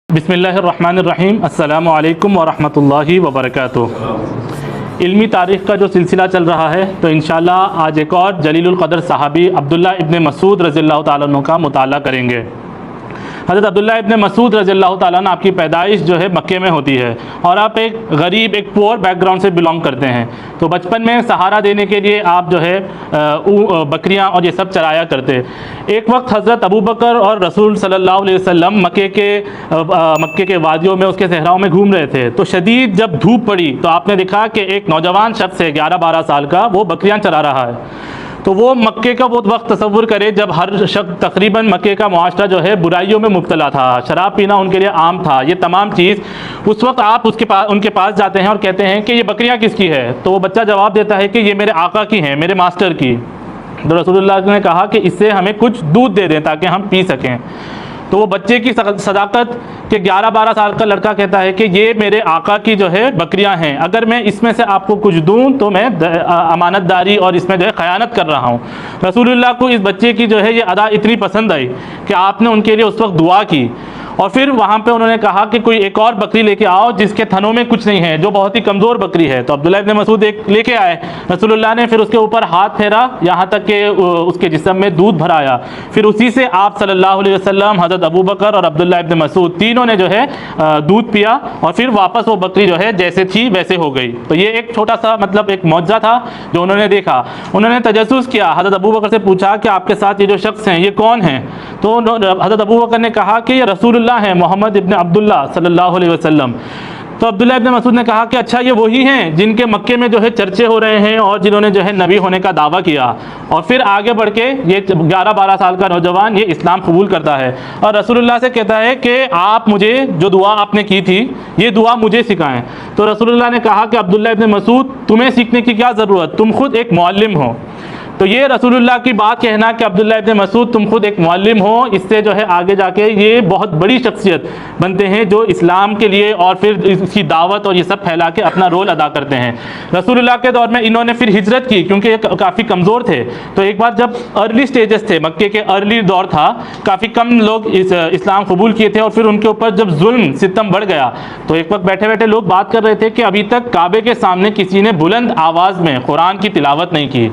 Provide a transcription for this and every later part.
बिस्मिल्लाहिर्रहमानिर्रहीम अस्सलामु अलैकुम वरहमतुल्लाहि वबरकातुहू। इल्मी तारीख़ का जो सिलसिला चल रहा है, तो इंशाअल्लाह आज एक और जलीलुल क़द्र सहाबी अब्दुल्ला इब्न मसूद रज़ियल्लाहु ताला अन्हु का मुताला करेंगे। हज़रत अब्दुल्ला इब्न मसूद रज़ियल्लाहु ताला अन्हु आपकी पैदाइश जो है मक्के में होती है और आप एक गरीब, एक पुअर बैकग्राउंड से बिलोंग करते हैं। तो बचपन में सहारा देने के लिए आप जो है बकरियां और ये सब चराया करते। एक वक्त हज़रत अबू बकर और रसूल सल्लल्लाहु अलैहि वसल्लम मक्के के वादियों में, उसके सहराओं में घूम रहे थे। तो शदीद जब धूप पड़ी तो आपने देखा कि एक नौजवान शख्स है 11-12 साल का, वो बकरियां चरा रहा है। तो वो मक्के का वो वक्त तसव्वुर करे जब हर शख्स, तकरीबन मक्के का मुआशरा जो है बुराइयों में मुब्तला था, शराब पीना उनके लिए आम था, ये तमाम चीज़। उस वक्त आप उनके पास जाते हैं और कहते हैं कि ये बकरियां किसकी है? तो वो बच्चा जवाब देता है कि ये मेरे आका की हैं, मेरे मास्टर की। तो रसूलुल्लाह ने कहा कि इससे हमें कुछ दूध दे दें ताकि हम पी सकें। तो वो बच्चे की सदाकत के 11-12 साल का लड़का कहता है कि ये मेरे आका की जो है बकरियां हैं, अगर मैं इसमें से आपको कुछ दूं तो मैं अमानतदारी और इसमें जो है ख़यानत कर रहा हूँ। रसूलुल्लाह को इस बच्चे की जो है ये अदा इतनी पसंद आई कि आपने उनके लिए उस वक्त दुआ की और फिर वहाँ पे उन्होंने कहा कि कोई एक और बकरी लेके आओ जिसके थनों में कुछ नहीं है, जो बहुत ही कमज़ोर बकरी है। तो अब्दुल्ला इब्न मसूद एक लेके आए। रसूलुल्लाह ने फिर उसके ऊपर हाथ फेरा, यहाँ तक कि उसके जिस्म में दूध भराया। फिर उसी से आप सल्लल्लाहु अलैहि वसल्लम, हज़रत अबू बकर और अब्दुल्ला इब्न मसूद तीनों ने जो है दूध पिया और फिर वापस वो बकरी जो है जैसे थी वैसे हो गई। तो ये एक छोटा सा मतलब एक मौजज़ा था जो उन्होंने देखा। उन्होंने तजस्सुस किया, हज़रत अबू बकर से पूछा कि आपके साथ ये जो शख्स हैं ये कौन हैं? तो हज़रत अबू बकर ने कहा कि ये रसूलुल्लाह हैं, मोहम्मद इब्न अब्दुल्ला सल्लल्लाहु अलैहि वसल्लम। तो अब्दुल्ला इब्न मसूद ने कहा कि अच्छा, ये वही हैं जिनके मक्के में जो है चर्चे हो रहे हैं और जिन्होंने जो है नबी होने का दावा किया। और फिर आगे बढ़ के ये 11-12 साल का नौजवान ये इस्लाम कबूल करता है और रसूलुल्लाह से कहता है कि आप मुझे जो दुआ आपने की थी ये दुआ मुझे सिखाएं। तो रसूलुल्लाह ने कहा कि अब्दुल्ला इब्न मसूद, तुम्हें सीखने की क्या ज़रूरत, तुम खुद एक मुअल्लिम हो। तो ये रसूलुल्लाह की बात कहना कि अब्दुल्ला इब्न मसूद तुम खुद एक मुअल्लिम हो, इससे जो है आगे जाके ये बहुत बड़ी शख्सियत बनते हैं जो इस्लाम के लिए और फिर इसकी दावत और ये सब फैला के अपना रोल अदा करते हैं। रसूलुल्लाह के दौर में इन्होंने फिर हिजरत की क्योंकि ये काफ़ी कमज़ोर थे। तो एक बार जब अर्ली स्टेजेस थे, मक्के के अर्ली दौर था, काफ़ी कम लोग इस्लाम कबूल किए थे और फिर उनके ऊपर जब जुल्म सितम बढ़ गया तो एक वक्त बैठे बैठे लोग बात कर रहे थे कि अभी तक काबे के सामने किसी ने बुलंद आवाज़ में कुरान की तिलावत नहीं की।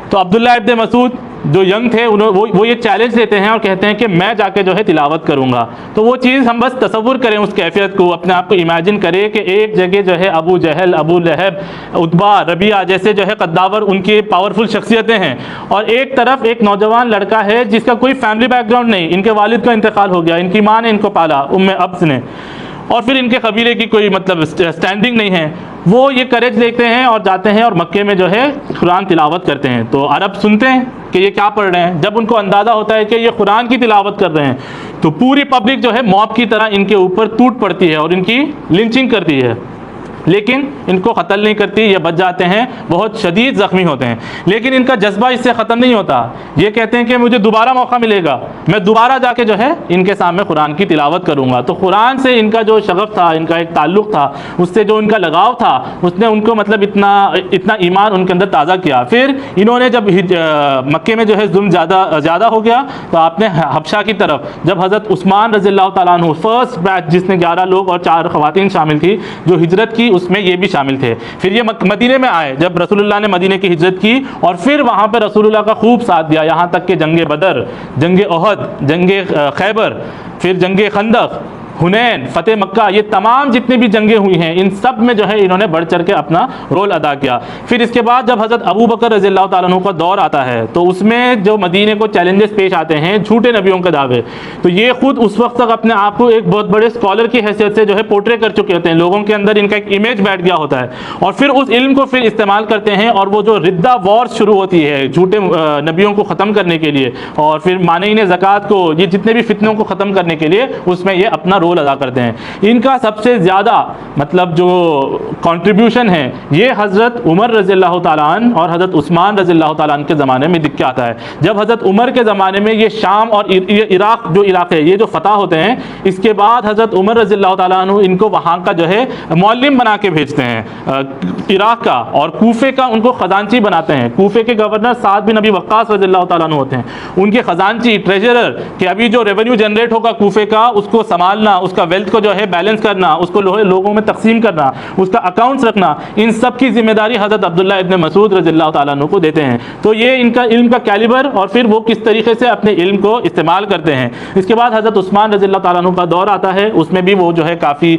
तो अब्दुल्ला इब्न मसूद जो यंग थे वो ये चैलेंज लेते हैं और कहते हैं कि मैं जाके जो है तिलावत करूँगा। तो वो चीज़ हम बस तसव्वुर करें, उस कैफियत को अपने आप को इमेजिन करें कि एक जगह जो है अबू जहल, अबू लहब, उतबा, रबिया जैसे जो है कद्दावर उनकी पावरफुल शख्सियतें हैं और एक तरफ एक नौजवान लड़का है जिसका कोई फैमिली बैकग्राउंड नहीं, इनके वालिद का इंतकाल हो गया, इनकी माँ ने इनको पाला, उम्मे अब्स ने, और फिर इनके कबीले की कोई मतलब स्टैंडिंग नहीं है। वो ये करेज लेते हैं और जाते हैं और मक्के में जो है कुरान तिलावत करते हैं। तो अरब सुनते हैं कि ये क्या पढ़ रहे हैं। जब उनको अंदाज़ा होता है कि ये कुरान की तिलावत कर रहे हैं तो पूरी पब्लिक जो है मॉब की तरह इनके ऊपर टूट पड़ती है और इनकी लिंचिंग करती है, लेकिन इनको क़त्ल नहीं करती, ये बच जाते हैं, बहुत शदीद ज़ख्मी होते हैं। लेकिन इनका जज्बा इससे ख़त्म नहीं होता। ये कहते हैं कि मुझे दोबारा मौका मिलेगा, मैं दोबारा जाके जो है इनके सामने कुरान की तिलावत करूँगा। तो कुरान से इनका जो शगफ़ था, इनका एक ताल्लुक़ था, उससे जो उनका लगाव था, उसने उनको मतलब इतना ईमान उनके अंदर ताज़ा किया। फिर इन्होंने जब मक्के में जो है जुल्म ज़्यादा हो गया तो आपने हबशा की तरफ, जब हज़रत उस्मान रज़ियल्लाहु ताला अन्हु फर्स्ट बैच जिसने 11 लोग और 4 ख़वातीन शामिल थी जो हिजरत की, उसमें ये भी शामिल थे। फिर ये मदीने में आए जब रसूलुल्लाह ने मदीने की हिजरत की और फिर वहाँ पर रसूलुल्लाह का खूब साथ दिया, यहाँ तक कि जंगे बदर, जंगे ओहद, जंगे खैबर, फिर जंगे खंदक, हुनैन, फ़तेह मक्का, ये तमाम जितनी भी जंगें हुई हैं इन सब में जो है इन्होंने बढ़ चढ़ के अपना रोल अदा किया। फिर इसके बाद जब हज़रत अबू बकर रज़ियल्लाहु ताला अन्हु का दौर आता है तो उसमें जो मदीने को चैलेंजेस पेश आते हैं, झूठे नबियों के दावे, तो ये खुद उस वक्त तक अपने आप को एक बहुत बड़े स्कॉलर की हैसियत से जो है पोर्ट्रे कर चुके होते हैं, लोगों के अंदर इनका एक इमेज बैठ गया होता है और फिर उस इल्म को फिर इस्तेमाल करते हैं और वो जो रिद्दा वॉर शुरू होती है झूठे नबियों को ख़त्म करने के लिए और फिर मानीन ज़कात को, ये जितने भी फितनों को ख़त्म करने के लिए उसमें ये अपना रोल अदा करते हैं। इनका सबसे ज़्यादा मतलब जो कंट्रीब्यूशन है ये हज़रत उमर रज़ियल्लाहु ताला अन्हु और हज़रत उस्मान रज़ियल्लाहु ताला अन्हु के ज़माने में दिख के आता है। जब हज़रत उमर के ज़माने में ये शाम और इराक़ जो इलाके ये जो फ़तह होते हैं, इसके बाद हज़रत उमर रज़ियल्लाहु ताला अन्हु इनको वहाँ का जो है मुअल्लिम बना के भेजते हैं इराक़ का, और कूफे का उनको ख़जांची बनाते हैं। कूफे के गवर्नर साद बिन अबी वक्कास रज़ियल्लाहु ताला अन्हु होते हैं, उनके ख़जांची ट्रेजरर कि अभी जो रेवेन्यू जनरेट होगा कूफे का उसको संभालना, करना, उसका वेल्थ को जो है बैलेंस करना, उसको लोगों में तकसीम करना, उसका अकाउंट्स रखना, इन सब की जिम्मेदारी हज़रत अब्दुल्लाह इब्न मसूद रज़ियल्लाहु ताला अन्हु को देते हैं। तो ये इनका इल्म का कैलिबर और फिर वो किस तरीके से अपने इल्म को इस्तेमाल करते हैं। इसके बाद हज़रत उस्मान रज़ियल्लाहु ताला अन्हु का दौर आता है, उसमें भी वो जो है काफ़ी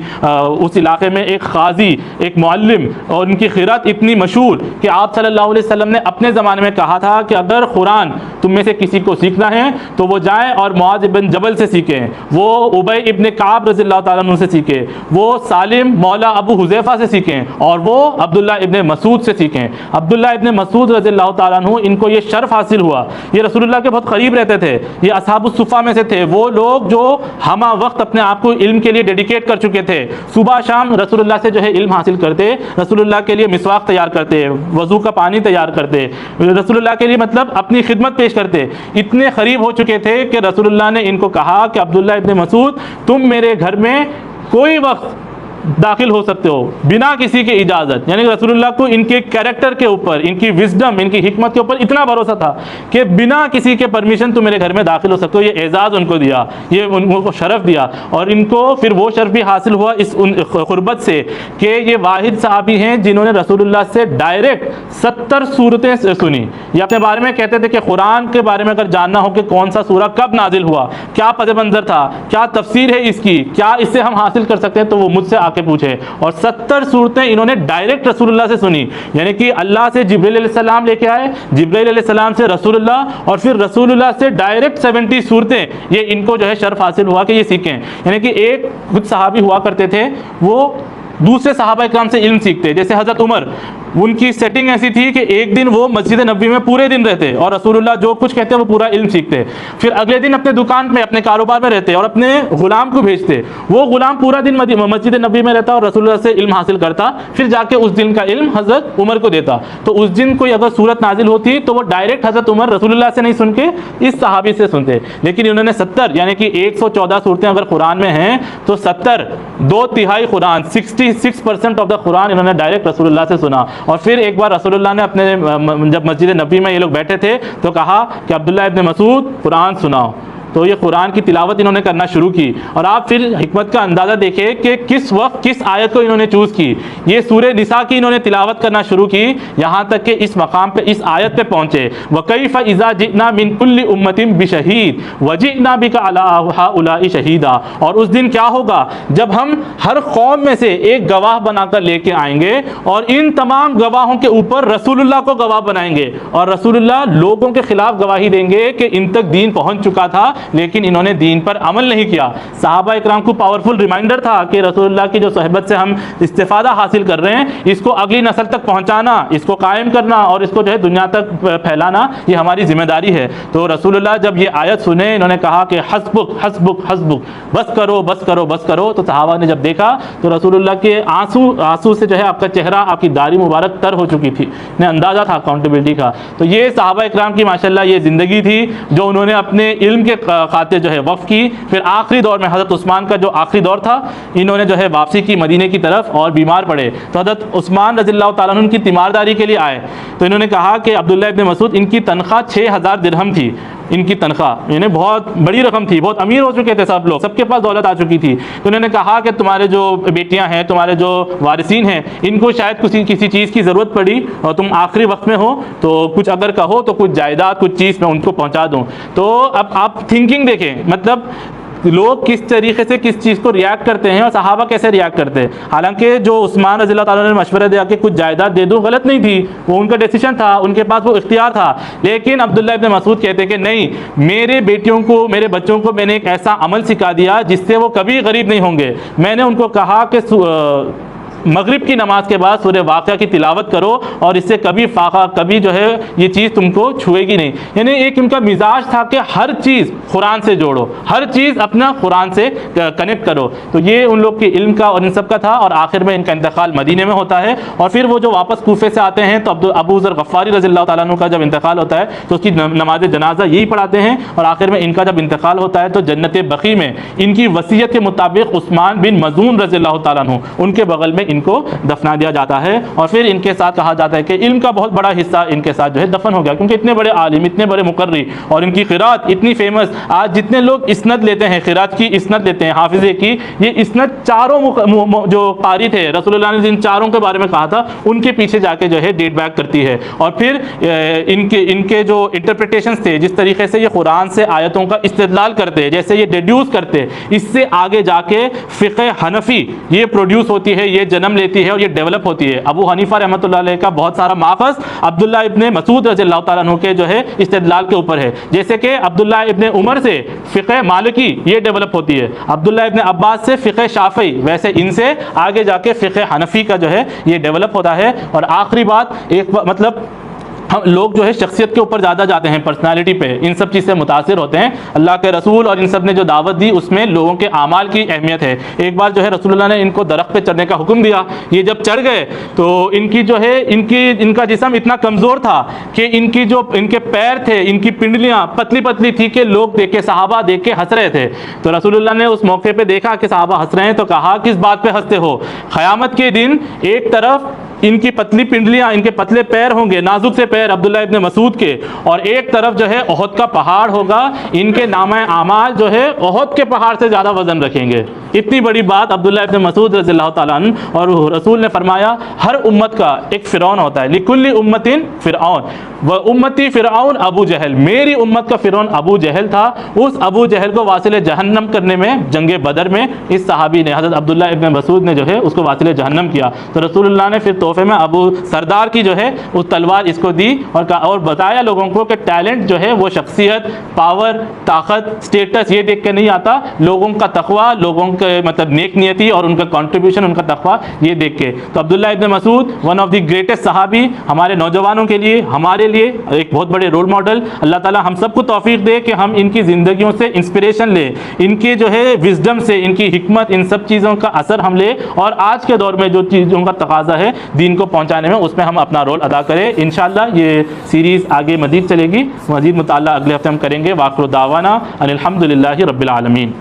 उस इलाके में एक क़ाज़ी, एक मुअल्लिम, और उनकी क़िरात इतनी मशहूर कि आप सल्लल्लाहु अलैहि वसल्लम ने अपने ज़माने में कहा था कि अगर कुरान तुम में से किसी को सीखना है तो वो जाए और मुआज़ इब्न जबल से सीखें, वो उबई इब्न काब रज़ियल्लाहु ताला अन्हु से सीखें, वो सालिम मौला अबू हुज़ैफ़ा से सीखें, और वो अब्दुल्ला इब्न मसूद से सीखें। अब्दुल्ला इब्न मसूद रज़ियल्लाहु ताला अन्हु, इनको ये शर्फ हासिल हुआ, ये रसूलुल्लाह के बहुत करीब रहते थे, ये असहाबुस सुफ़ा में से थे, वो लोग जो हमा वक्त अपने आप को इल्म के लिए डेडिकेट कर चुके थे। सुबह शाम रसूलुल्लाह से जो है इल्म हासिल करते, रसूलुल्लाह के लिए मिसवाक तैयार करते, वज़ू का पानी तैयार करते, रसूलुल्लाह के लिए मतलब अपनी खिदमत पेश करते। इतने करीब हो चुके थे कि रसूलुल्लाह ने इनको कहा कि अब्दुल्ला इब्न मसूद, तुम मेरे घर में कोई वक्त दाखिल हो सकते हो बिना किसी की इजाज़त। यानी रसूलुल्लाह को इनके कैरेक्टर के ऊपर, इनकी विजडम, इनकी हिकमत के ऊपर इतना भरोसा था कि बिना किसी के परमिशन तुम मेरे घर में दाखिल हो सकते हो। ये एजाज़ उनको दिया, ये उनको शरफ़ दिया, और इनको फिर वो शर्फ भी हासिल हुआ इस क़ुर्बत से कि ये वाहिद सहाबी हैं जिन्होंने रसूलुल्लाह से डायरेक्ट 70 सूरतें सुनी। ये अपने बारे में कहते थे कि कुरान के बारे में अगर जानना हो कि कौन सा सूरा कब नाजिल हुआ, क्या पस मंज़र था, क्या तफसीर है इसकी, क्या इससे हम हासिल कर सकते हैं, तो वो मुझसे आके पूछे। और 70 सूरतें इन्होंने डायरेक्ट रसूलुल्लाह से सुनी। यानी कि अल्लाह से जिब्रील अलैहिस्सलाम लेके आए, जिब्रील अलैहिस्सलाम से रसूलुल्लाह, और फिर रसूलुल्लाह से डायरेक्ट 70 सूरतें, ये इनको जो है शर्फ हासिल हुआ कि ये सीखें। यानी कि एक कुछ सहाबी हुआ करते थे, वो दूसरे सहाबा इकराम से इल्म सीखते। जैसे हज़रत उमर, उनकी सेटिंग ऐसी थी कि एक दिन वो मस्जिद नबी में पूरे दिन रहते और रसूलुल्लाह जो कुछ कहते वो पूरा इल्म सीखते, फिर अगले दिन अपने दुकान में, अपने कारोबार में रहते और अपने गुलाम को भेजते। वो गुलाम पूरा दिन मस्जिद नबी में रहता और रसूलुल्लाह से इल्म हासिल करता, फिर जाके उस दिन का इल्म हज़रत उमर को देता। तो उस दिन कोई अगर सूरत नाजिल होती तो वो डायरेक्ट हज़रत उमर रसूलुल्लाह से नहीं सुन के इस सहाबी से सुनते। लेकिन इन्होंने 70 यानी कि 114 सूरतें अगर कुरान में हैं तो 70, 2/3 कुरान, 66% ऑफ द कुरान इन्होंने डायरेक्ट रसूलुल्लाह से सुना। और फिर एक बार रसूलुल्लाह ने अपने जब मस्जिद नबी में ये लोग बैठे थे तो कहा कि अब्दुल्ला इब्न मसूद कुरान सुनाओ। तो ये कुरान की तिलावत इन्होंने करना शुरू की। और आप फिर हिकमत का अंदाज़ा देखिए कि किस वक्त किस आयत को इन्होंने चूज़ की। ये सूरह निसा की इन्होंने तिलावत करना शुरू की, यहाँ तक कि इस मकाम पे, इस आयत पे पहुँचे, वकैफ़ इज़ा जिना मिन कुल्ली उम्मतिन बिशहीद वजिना बिका अला हाउलाई शहीदा। और उस दिन क्या होगा जब हम हर कौम में से एक गवाह बनाकर लेके आएंगे और इन तमाम गवाहों के ऊपर रसूलुल्लाह को गवाह बनाएंगे, और रसूलुल्लाह लोगों के खिलाफ गवाही देंगे कि इन तक दीन पहुँच चुका था लेकिन इन्होंने दीन पर अमल नहीं किया। सहाबा इकराम को पावरफुल रिमाइंडर था कि रसूलुल्लाह की जो सोहबत से हम इस्तिफादा हासिल कर रहे हैं, इसको अगली नस्ल तक पहुंचाना, इसको कायम करना और इसको जो है दुनिया तक फैलाना, ये हमारी जिम्मेदारी है। तो रसूलुल्लाह जब ये आयत सुने, इन्होंने कहा कि हस्बुक हस्बुक हस्बुक, बस करो बस करो बस करो। तो सहाबा ने जब देखा तो रसूलुल्लाह के आंसू से जो है आपका चेहरा, आपकी दाढ़ी मुबारक तर हो चुकी थी, इन्हें अंदाज़ा था अकाउंटेबिलिटी का। तो ये सहाबा इकराम की माशाल्लाह ये ज़िंदगी थी जो उन्होंने अपने इल्म के खातिर जो है वक़्फ़ की। फिर आखिरी दौर में हज़रत उस्मान का जो आखिरी दौर था, इन्होंने जो है वापसी की मदीने की तरफ और बीमार पड़े। तो हज़रत उस्मान रज़ियल्लाहु ताला अन्हु उनकी तीमारदारी के लिए आए। तो इन्होंने कहा कि अब्दुल्लाह इब्न मसूद, इनकी तनख्वाह 6000 दिरहम थी। इनकी तनख्वाह यानी बहुत बड़ी रकम थी, बहुत अमीर हो चुके थे सब लोग, सबके पास दौलत आ चुकी थी। तो उन्होंने कहा कि तुम्हारे जो बेटियां हैं, तुम्हारे जो वारिसीन हैं, इनको शायद किसी चीज़ की ज़रूरत पड़ी और तुम आखिरी वक्त में हो, तो कुछ अगर कहो तो कुछ जायदाद, कुछ चीज़ मैं उनको पहुंचा दूं। तो अब आप थिंकिंग देखें, मतलब लोग किस तरीके से किस चीज़ को रिएक्ट करते हैं और सहाबा कैसे रिएक्ट करते हैं। हालांकि जो उस्मान रज़ियल्लाहु ताला ने मशवरा दिया कि कुछ जायदाद दे दो, गलत नहीं थी, वो उनका डिसीजन था, उनके पास वो इख्तियार था। लेकिन अब्दुल्लाह इब्न मसूद कहते कि नहीं, मेरे बेटियों को, मेरे बच्चों को मैंने एक ऐसा अमल सिखा दिया जिससे वो कभी गरीब नहीं होंगे। मैंने उनको कहा कि मगरिब की नमाज के बाद सूरह वाक़िया की तिलावत करो और इससे कभी फाका, कभी जो है ये चीज़ तुमको छुएगी नहीं। यानी एक उनका मिजाज था कि हर चीज़ कुरान से जोड़ो, हर चीज़ अपना कुरान से कनेक्ट करो। तो ये उन लोग के इल्म का और इन सब का था। और आखिर में इनका इंतकाल मदीने में होता है। और फिर वो जो वापस कूफे से आते हैं तो अबू ज़र गफ़ारी रज़ियल्लाहु ताला अन्हु का जब इंतकाल होता है तो उसकी नमाज जनाजा यही पढ़ाते हैं। और आखिर में इनका जब इंतकाल होता है तो जन्नत बक़ी में इनकी वसीयत के मुताबिक उस्मान बिन मज़ून रज़ियल्लाहु ताला अन्हु उनके बगल में इनको दफना दिया जाता है और फिर इनके साथ कहा जाता है कि इल्म का बहुत बड़ा हिस्सा इनके साथ जो है दफन हो गया, क्योंकि इतने बड़े आलिम, इतने बड़े मुकर्री और इनकी क़िरात इतनी फेमस। आज जितने लोग इसनद लेते हैं, क़िरात की इसनद लेते हैं हाफिज़े की, ये इसनद चारों जो कारी थे रसूलुल्लाह ने जिन चारों के बारे में कहा था उनके पीछे जाके जो है डेट बैक करती है। और फिर इनके जो इंटरप्रिटेशंस थे, जिस तरीके से ये कुरान से आयतों का इस्तेदलाल करते हैं, जैसे ये डिड्यूस करते हैं, इससे आगे जाके फ़िक़्ह हनफ़ी ये प्रोड्यूस होती है, ये जन्म लेती है और ये डेवलप होती है। अबू हनीफ़ा रहमतुल्लाह अलैह का बहुत सारा माख़ज़ अब्दुल्लाह इब्ने मसूद रज़ियल्लाहु ताला अन्हु के जो है इस्तेदलाल के ऊपर है। जैसे कि अब्दुल्लाह इब्ने उमर से फ़िक़्ह मालिकी ये डेवलप होती है, अब्दुल्लाह इब्ने अब्बास से फ़िक़्ह शाफ़ई, वैसे इनसे आगे जाके फ़िक़्ह हनफ़ी का जो है ये डेवलप होता है। और आखिरी बात, एक मतलब हम लोग जो है शख्सियत के ऊपर ज़्यादा जाते हैं, पर्सनालिटी पे, इन सब चीज़ से मुतासिर होते हैं। अल्लाह के रसूल और इन सब ने जो दावत दी उसमें लोगों के आमाल की अहमियत है। एक बार जो है रसूलुल्लाह ने इनको दरख्त पे चढ़ने का हुक्म दिया, ये जब चढ़ गए तो इनकी जो है इनका जिस्म इतना कमज़ोर था कि इनके पैर थे, इनकी पिंडलियाँ पतली पतली थी कि लोग देख के, सहाबा देख के हंस रहे थे। तो रसूलुल्लाह ने उस मौके पर देखा कि सहाबा हंस रहे हैं तो कहा किस बात पर हंसते हो? क़यामत के दिन एक तरफ इनकी पतली पिंडलियाँ, इनके पतले पैर होंगे, नाजुक से पैर अब्दुल्लाह इब्ने मसूद के, और एक तरफ जो है ओहद का पहाड़ होगा, इनके नामे आमाल जो है ओहद के पहाड़ से ज़्यादा वजन रखेंगे। इतनी बड़ी बात अब्दुल्लाह इब्ने मसूद रज़ियल्लाहु ताला अन्हु। और रसूल ने फरमाया हर उम्मत का एक फ़िरौन होता है, लिकुल्ली उम्मतिन फ़िरऔन व उम्मती फ़िरऔन अबू जहल। मेरी उम्मत का फ़िरौन अबू जहल था। उस अबू जहल को वासिल जहन्नम करने में जंग बदर में इस सहाबी ने, हज़रत अब्दुल्लाह इब्ने मसूद ने जो है उसको वासिल जहन्नम किया। तो रसूलुल्लाह ने फिर तोहफे में अबू सरदार की जो है उस तलवार इसको दी और बताया लोगों को कि टैलेंट जो है वो शख्सियत, पावर, ताकत, स्टेटस ये देख के नहीं आता, लोगों का तक़वा, लोगों के मतलब नेक नियति और उनका कंट्रीब्यूशन, उनका तक़वा ये देख के। तो Abdullah Ibne Masood one of the greatest सहाबी, हमारे नौजवानों के लिए, हमारे लिए एक बहुत बड़े रोल मॉडल। अल्लाह ताला हम सबको तौफीक दे कि हम इनकी ज़िंदगियों से इंस्पिरेशन ले, इनके जो है विजडम से, इनकी हिकमत, इन सब चीज़ों का असर हम ले और आज के दौर में जो चीज़ों का तकाजा है दीन को पहुँचाने में, उसमें हम अपना रोल अदा करें। इंशाअल्लाह ये सीरीज़ आगे मज़ीद चलेगी, मज़ीद मुताल्ला अगले हफ्ते हम करेंगे। वाक़िर दावाना अनिल हम्दुलिल्लाहि रब्बिल आलमीन।